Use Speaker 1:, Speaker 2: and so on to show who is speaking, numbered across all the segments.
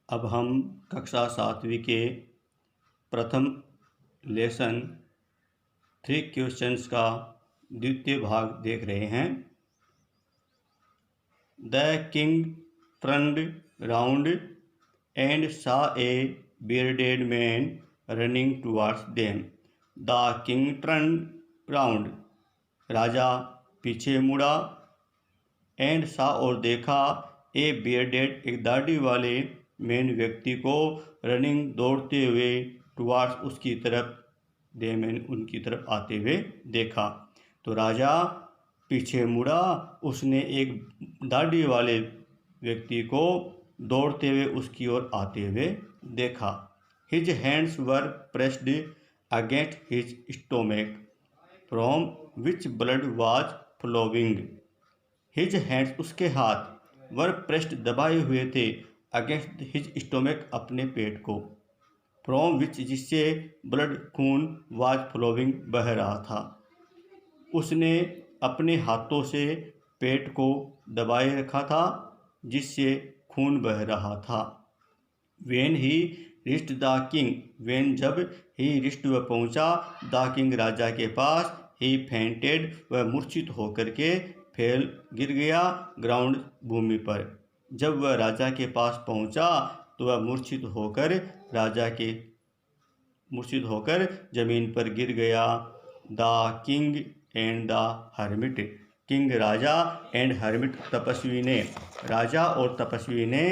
Speaker 1: अब हम कक्षा 7वीं के प्रथम लेसन 3 क्वेश्चंस का द्वितीय भाग देख रहे हैं। The king turned round and saw a bearded man running towards them. The king turned round. राजा पीछे मुड़ा एंड सा और देखा ए बियर्डेड एक दाढ़ी वाले मैन व्यक्ति को रनिंग दौड़ते हुए टुवार्ड्स उसकी तरफ मैन उनकी तरफ आते हुए देखा। तो राजा पीछे मुड़ा, उसने एक दाढ़ी वाले व्यक्ति को दौड़ते हुए उसकी ओर आते हुए देखा। His hands were pressed against his stomach from which blood was flowing. His hands उसके हाथ वर प्रेस्ड दबाए हुए थे अगेंस्ट हिज स्टोमक अपने पेट को, फ्रॉम विच जिससे ब्लड खून वाज फ्लोइंग बह रहा था। उसने अपने हाथों से पेट को दबाए रखा था जिससे खून बह रहा था। When he wrist the king, when जब ही रिस्ट वह पहुँचा द किंग राजा के पास, ही फेंटेड वह मूर्छित होकर के फैल गिर गया ग्राउंड भूमि पर। जब वह राजा के पास पहुंचा तो वह मूर्छित होकर जमीन पर गिर गया। The king and the hermit, king राजा एंड हर्मिट तपस्वी ने, राजा और तपस्वी ने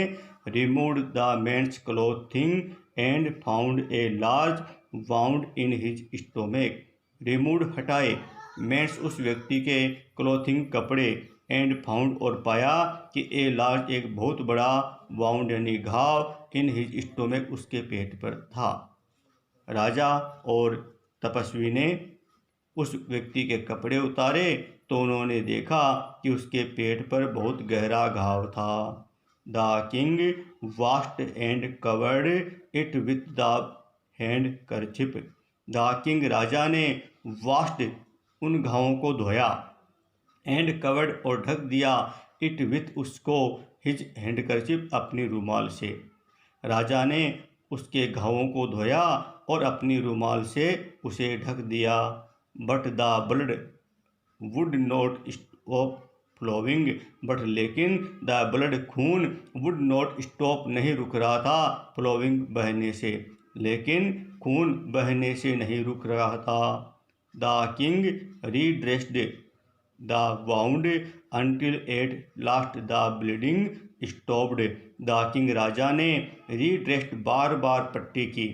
Speaker 1: removed the man's clothing and found a large wound in his stomach. Removed हटाए, मैंस उस व्यक्ति के क्लोथिंग कपड़े, एंड फाउंड और पाया कि ए लार्ज एक बहुत बड़ा वाउंड यानी घाव इन हिज स्टोमक उसके पेट पर था। राजा और तपस्वी ने उस व्यक्ति के कपड़े उतारे तो उन्होंने देखा कि उसके पेट पर बहुत गहरा घाव था। The king washed and covered it with the handkerchief. The king राजा ने वाश्ड उन घावों को धोया, एंड कवर्ड और ढक दिया, इट विथ उसको, हिज हैंडकरचिप अपनी रूमाल से। राजा ने उसके घावों को धोया और अपनी रूमाल से उसे ढक दिया। But the blood would not stop flowing, but लेकिन द ब्लड खून वुड नॉट स्टॉप नहीं रुक रहा था, फ्लोइंग बहने से, लेकिन खून बहने से नहीं रुक रहा था। The king redressed the wound until at last the bleeding stopped. The king राजा ने रीड्रेस्ड बार बार पट्टी की,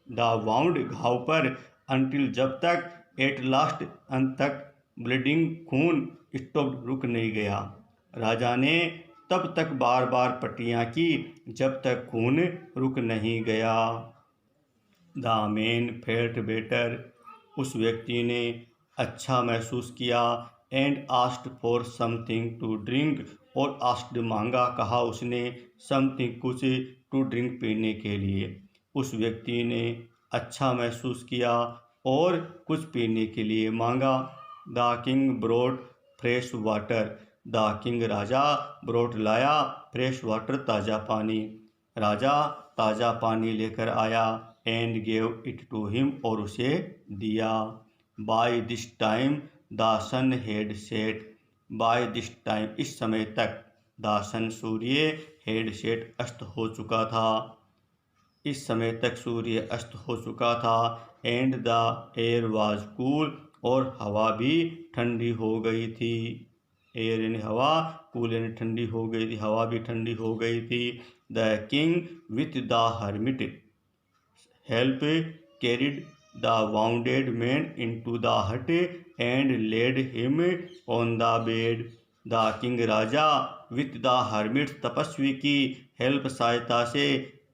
Speaker 1: द वाउंड घाव पर, अंटिल जब तक, एट लास्ट अंत तक, ब्लीडिंग खून, स्टॉप्ड रुक नहीं गया। राजा ने तब तक बार बार पट्टियाँ की जब तक खून रुक नहीं गया। द मैन फेल्ट बेटर, उस व्यक्ति ने अच्छा महसूस किया, and asked for something to drink, और आस्क्ड मांगा, कहा उसने, समथिंग कुछ, टू ड्रिंक पीने के लिए। उस व्यक्ति ने अच्छा महसूस किया और कुछ पीने के लिए मांगा। The king brought fresh water, the king राजा ब्रोट लाया फ्रेश वाटर ताज़ा पानी, राजा ताज़ा पानी लेकर आया, and gave it to him और उसे दिया। By this time the sun had set, by this time इस समय तक, द सन सूर्य, हैड सेट अस्त हो चुका था, इस समय तक सूर्य अस्त हो चुका था। And the air was cool, और हवा भी ठंडी हो गई थी। एयर यानी हवा, कूल यानी ठंडी हो गई थी, हवा भी ठंडी हो गई थी। The king with the hermit help carried the wounded man into the hut and laid him on the bed. The king राजा विथ द हर्मिट तपस्वी की हेल्प सहायता से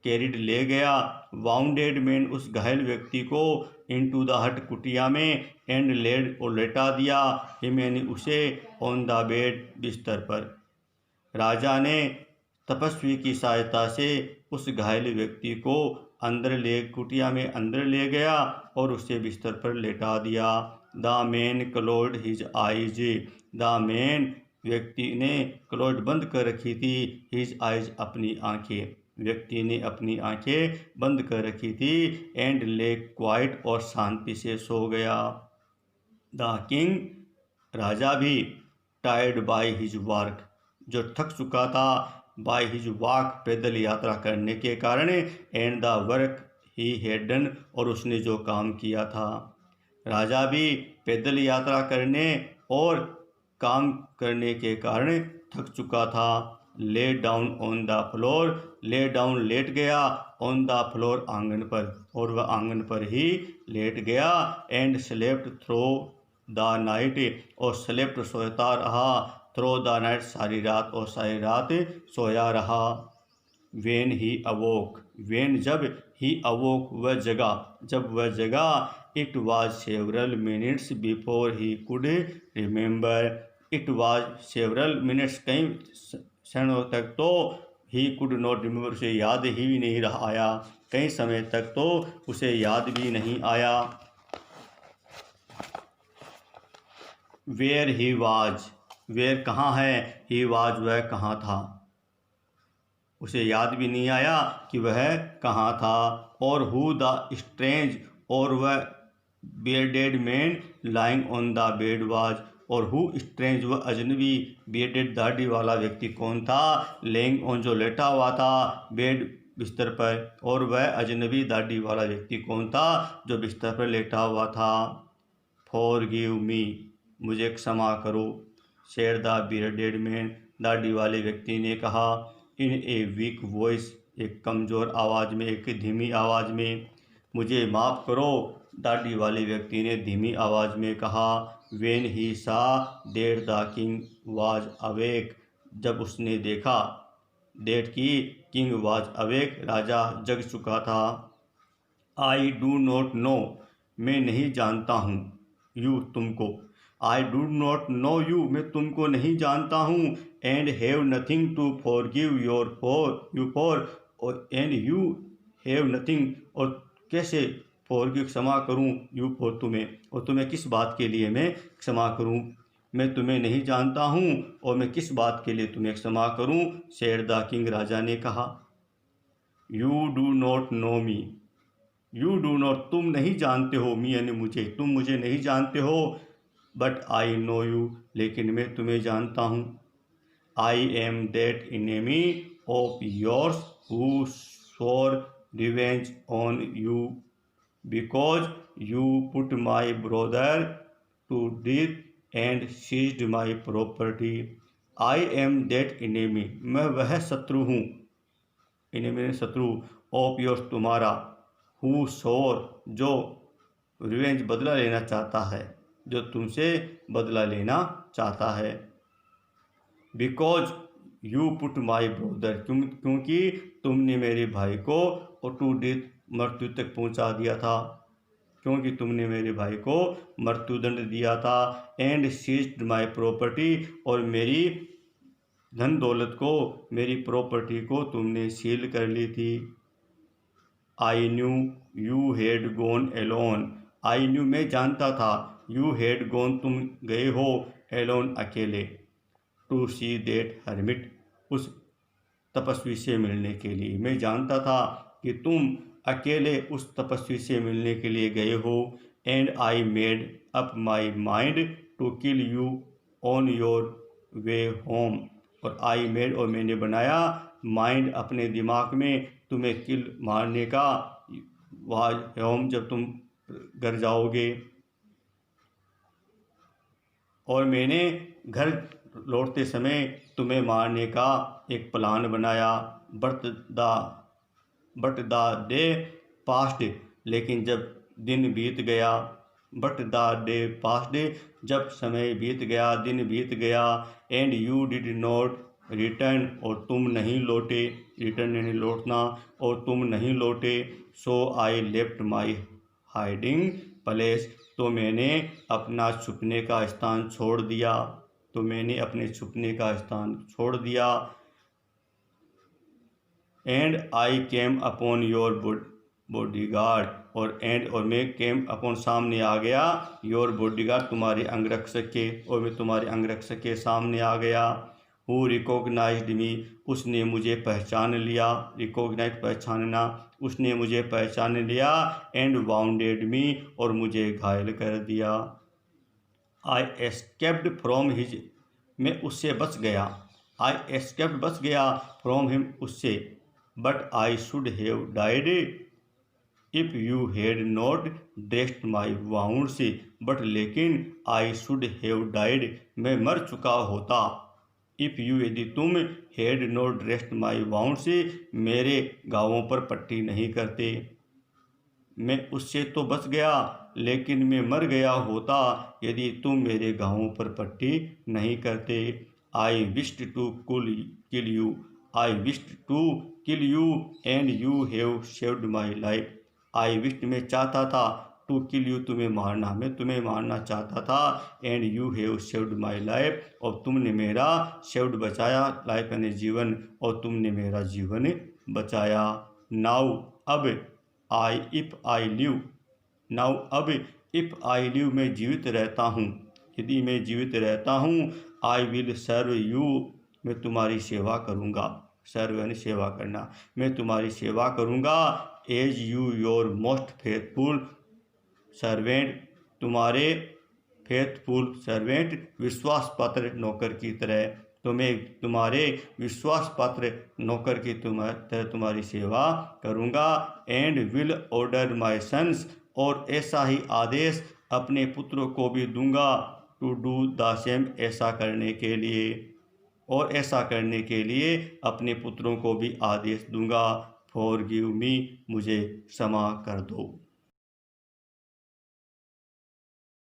Speaker 1: कैरिड ले गया, वाउंडेड मैन उस घायल व्यक्ति को, इनटू द हट कुटिया में, एंड लेड और लेटा दिया, हिम यानी उसे, ऑन द बेड बिस्तर पर। राजा ने तपस्वी की सहायता से उस घायल व्यक्ति को कुटिया में अंदर ले गया और उसे बिस्तर पर लेटा दिया। The man closed his eyes, the man व्यक्ति ने क्लोज बंद कर रखी थी, हिज आइज अपनी आंखें। व्यक्ति ने अपनी आंखें बंद कर रखी थी एंड ले क्वाइट और शांति से सो गया। द किंग राजा भी टायर्ड बाय हिज वर्क जो थक चुका था बाय हिज वॉक पैदल यात्रा करने के कारण and the work he had done और उसने जो काम किया था। राजा भी पैदल यात्रा करने और काम करने के कारण थक चुका था। Lay down on the floor lay down लेट गया ऑन द फ्लोर आंगन पर और वह आंगन पर ही लेट गया and slept through the night और स्लेप्ट सोता रहा थ्रो द नाइट सारी रात और सारी रात सोया रहा। वेन ही अवोक वेन जब ही अवोक वह जगा जब वह जगा it was several minutes before he could remember it was several minutes कई क्षणों तक तो ही कुड नॉट रिमेंबर उसे याद ही नहीं रहा आया कई समय तक तो उसे याद भी नहीं आया। वेयर ही वाज वेयर कहाँ है ही वाज वह कहाँ था उसे याद भी नहीं आया कि वह कहाँ था। और हु द स्ट्रेंज और वह bedded man lying on the bed was और हु स्ट्रेंज वह अजनबी बेडेड दाढ़ी वाला व्यक्ति कौन था लेइंग ऑन जो लेटा हुआ था बेड बिस्तर पर और वह अजनबी दाढ़ी वाला व्यक्ति कौन था जो बिस्तर पर लेटा हुआ था। फॉरगिव मी मुझे क्षमा करो सेड द बियर्डेड मैन दाढ़ी वाले व्यक्ति ने कहा इन ए वीक वॉइस एक कमज़ोर आवाज़ में एक धीमी आवाज़ में। मुझे माफ़ करो दाढ़ी वाले व्यक्ति ने धीमी आवाज़ में कहा। When he saw that the king was awake जब उसने देखा डेट की किंग वाज अवेक राजा जग चुका था। आई डू नॉट नो मैं नहीं जानता हूँ यू तुमको I do not know you मैं तुमको नहीं जानता हूँ and have nothing to forgive you for and you have nothing और कैसे फॉरगिव क्षमा करूँ यू फॉर तुम्हें और तुम्हें किस बात के लिए मैं क्षमा करूँ मैं तुम्हें नहीं जानता हूँ और मैं किस बात के लिए तुम्हें क्षमा करूँ सेड द किंग राजा ने कहा। You do not no me you do not तुम नहीं जानते हो मी यानी मुझे तुम मुझे नहीं जानते हो बट आई नो यू लेकिन मैं तुम्हें जानता हूँ। I am that enemy of yours who swore revenge on you because you put my brother to death and seized my property. I am that enemy मैं वह शत्रु हूँ एनिमी शत्रु ऑफ योर्स तुम्हारा हु स्वोर जो revenge बदला लेना चाहता है जो तुमसे बदला लेना चाहता है। Because you put my brother क्योंकि तुमने मेरे भाई को और टू डेथ मृत्यु तक पहुंचा दिया था क्योंकि तुमने मेरे भाई को मृत्युदंड दिया था एंड सीज्ड माई प्रॉपर्टी और मेरी धन दौलत को मेरी प्रॉपर्टी को तुमने सील कर ली थी। I knew you had gone alone I knew मैं जानता था यू हैड गॉन तुम गए हो एलोन अकेले टू सी दैट हर्मिट उस तपस्वी से मिलने के लिए मैं जानता था कि तुम अकेले उस तपस्वी से मिलने के लिए गए हो and I made up my mind to kill you on your way home और आई मेड और मैंने बनाया माइंड अपने दिमाग में तुम्हें किल मारने का वाज होम जब तुम घर जाओगे और मैंने घर लौटते समय तुम्हें मारने का एक प्लान बनाया। बट द डे पास्ट लेकिन जब दिन बीत गया बट द डे पास्ट जब समय बीत गया दिन बीत गया and you did not return और तुम नहीं लौटे रिटर्न यानी लौटना और तुम नहीं लौटे। So I left my hiding place तो मैंने अपना छुपने का स्थान छोड़ दिया तो मैंने अपने छुपने का स्थान छोड़ दिया। And I came upon your bodyguard और मैं केम अपॉन सामने आ गया योर बॉडीगार्ड तुम्हारे अंगरक्षक के और मैं तुम्हारे अंगरक्षक के सामने आ गया। हु रिकॉग्नाइज्ड मी, उसने मुझे पहचान लिया, रिकॉग्नाइज पहचानना, उसने मुझे पहचान लिया, एंड वाउंडेड मी, और मुझे घायल कर दिया। आई एस्केप्ड फ्रॉम हिज, मैं उससे बच गया, आई एस्केप्ड बच गया, फ्रॉम हिम, उससे, but I should have died if you had not dressed my wounds, but लेकिन आई शुड हैव डाइड, मैं मर चुका होता, इफ़ यू, यदि तुम, had not dressed my wounds, मेरे घावों पर पट्टी नहीं करते। मैं उससे तो बच गया, लेकिन मैं मर गया होता यदि तुम मेरे घावों पर पट्टी नहीं करते। I wished to kill you, I wished to kill you, and you have saved my life. I wished, मैं चाहता था, टू किल यू, तुम्हें मारना, मैं तुम्हें मारना चाहता था, and you have saved my life, और तुमने मेरा सेव्ड बचाया, लाइफ यानी जीवन, और तुमने मेरा जीवन बचाया। नाउ, अब, आई इफ़ आई लिव, नाउ अब, इफ़ आई लिव, मैं जीवित रहता हूँ, यदि मैं जीवित रहता हूँ, आई विल सर्व यू, मैं तुम्हारी सेवा करूँगा, सर्व यानी सेवा करना, मैं तुम्हारी सेवा करूँगा, as you your most faithful servant, तुम्हारे फेथफुल सर्वेंट, विश्वास पात्र नौकर की तरह, तो मैं तुम्हारे विश्वास पात्र नौकर की तरह तुम्हारी सेवा करूँगा, and will order my sons, और ऐसा ही आदेश अपने पुत्रों को भी दूंगा, टू डू द सेम, ऐसा करने के लिए, और ऐसा करने के लिए अपने पुत्रों को भी आदेश दूंगा, फॉरगिव मी, मुझे क्षमा कर दो।